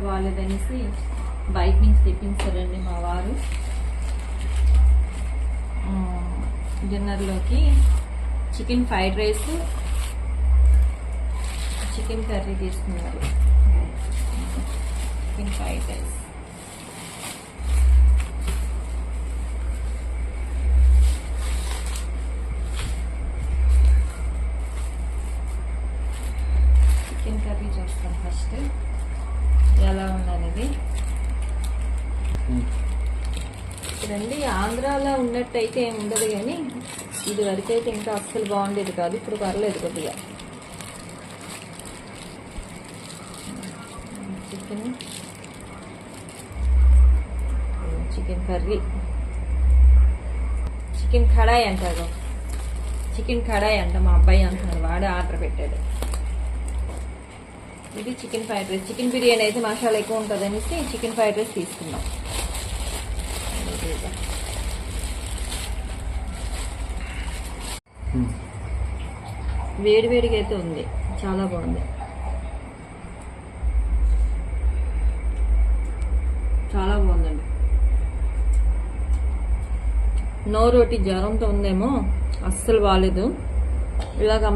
బాగాలేదనేసి బయట నుంచి తెప్పించారండి మా వారు. డిన్నర్లోకి chicken fried rice, chicken curry తీసుకున్నారు. Chicken fried rice, chicken curry చూస్తాం ఫస్ట్ ఎలా ఉందనేది. ఇప్పుడండి ఆంధ్రాలో ఉన్నట్టయితే ఏమి ఉండదు, కానీ ఇది వరకు అయితే ఇంకా అస్సలు బాగుండేది కాదు. ఇప్పుడు పర్లేదు కొద్దిగా. చికెన్ కర్రీ, చికెన్ కడాయి అంటారు. చికెన్ కడాయి అంట మా అబ్బాయి అంటున్నాడు, వాడు ఆర్డర్ పెట్టాడు. ఇది chicken fried rice. Chicken biryani అయితే మసాలా ఎక్కువ ఉంటుంది అనేసి చికెన్ ఫ్రైడ్ రైస్ తీసుకున్నాం. వేడివేడిగా అయితే ఉంది, చాలా బాగుంది, చాలా బాగుందండి. నోరోటి జ్వరంతో ఉందేమో, అస్సలు బాగాలేదు. ఇలాగ